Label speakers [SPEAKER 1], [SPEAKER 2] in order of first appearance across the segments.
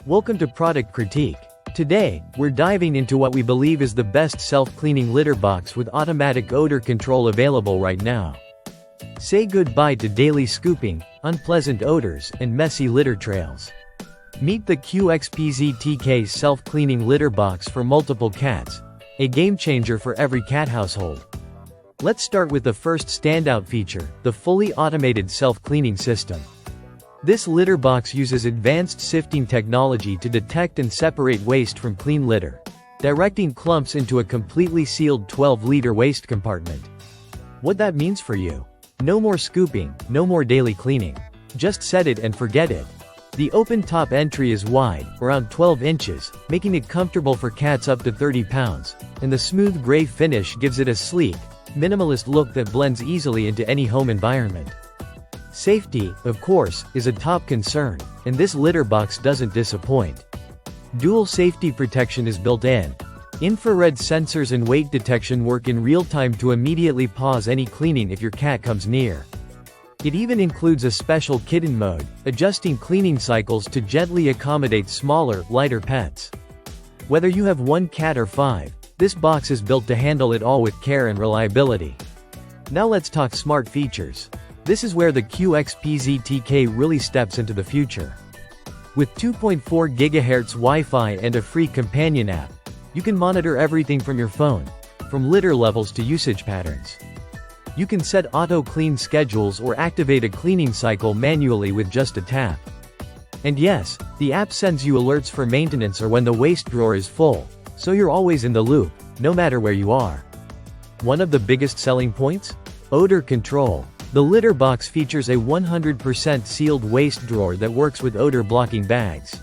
[SPEAKER 1] Welcome to Product Critique. Today, we're diving into what we believe is the best self-cleaning litter box with automatic odor control available right now. Say goodbye to daily scooping, unpleasant odors, and messy litter trails. Meet the Qxpztk self-cleaning litter box for multiple cats, a game-changer for every cat household. Let's start with the first standout feature, the fully automated self-cleaning system. This litter box uses advanced sifting technology to detect and separate waste from clean litter, directing clumps into a completely sealed 12-liter waste compartment. What that means for you? No more scooping, no more daily cleaning. Just set it and forget it. The open top entry is wide, around 12 inches, making it comfortable for cats up to 30 pounds, and the smooth gray finish gives it a sleek, minimalist look that blends easily into any home environment. Safety, of course, is a top concern, and this litter box doesn't disappoint. Dual safety protection is built in. Infrared sensors and weight detection work in real time to immediately pause any cleaning if your cat comes near. It even includes a special kitten mode, adjusting cleaning cycles to gently accommodate smaller, lighter pets. Whether you have one cat or 5, this box is built to handle it all with care and reliability. Now let's talk smart features. This is where the Qxpztk really steps into the future. With 2.4 GHz Wi-Fi and a free companion app, you can monitor everything from your phone, from litter levels to usage patterns. You can set auto-clean schedules or activate a cleaning cycle manually with just a tap. And yes, the app sends you alerts for maintenance or when the waste drawer is full, so you're always in the loop, no matter where you are. One of the biggest selling points? Odor control. The litter box features a 100% sealed waste drawer that works with odor-blocking bags.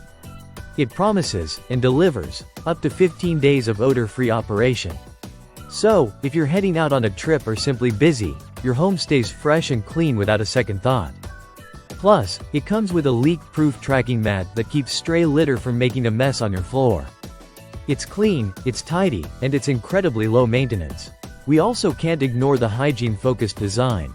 [SPEAKER 1] It promises, and delivers, up to 15 days of odor-free operation. So, if you're heading out on a trip or simply busy, your home stays fresh and clean without a second thought. Plus, it comes with a leak-proof tracking mat that keeps stray litter from making a mess on your floor. It's clean, it's tidy, and it's incredibly low maintenance. We also can't ignore the hygiene-focused design.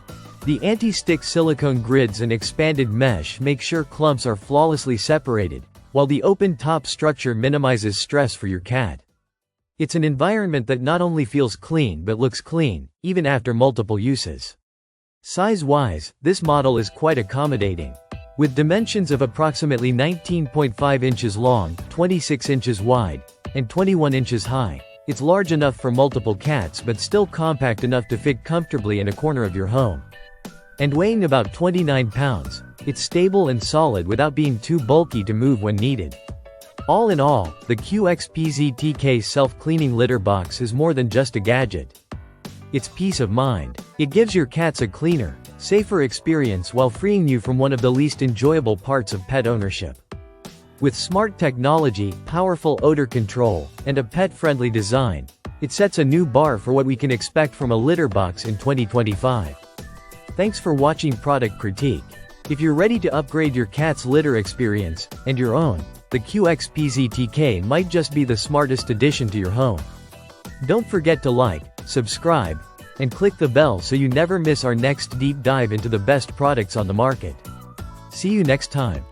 [SPEAKER 1] The anti-stick silicone grids and expanded mesh make sure clumps are flawlessly separated, while the open-top structure minimizes stress for your cat. It's an environment that not only feels clean but looks clean, even after multiple uses. Size-wise, this model is quite accommodating. With dimensions of approximately 19.5 inches long, 26 inches wide, and 21 inches high, it's large enough for multiple cats but still compact enough to fit comfortably in a corner of your home. And weighing about 29 pounds, it's stable and solid without being too bulky to move when needed. All in all, the Qxpztk self-cleaning litter box is more than just a gadget. It's peace of mind. It gives your cats a cleaner, safer experience while freeing you from one of the least enjoyable parts of pet ownership. With smart technology, powerful odor control, and a pet-friendly design, it sets a new bar for what we can expect from a litter box in 2025. Thanks for watching Product Critique. If you're ready to upgrade your cat's litter experience, and your own, the Qxpztk might just be the smartest addition to your home. Don't forget to like, subscribe, and click the bell so you never miss our next deep dive into the best products on the market. See you next time.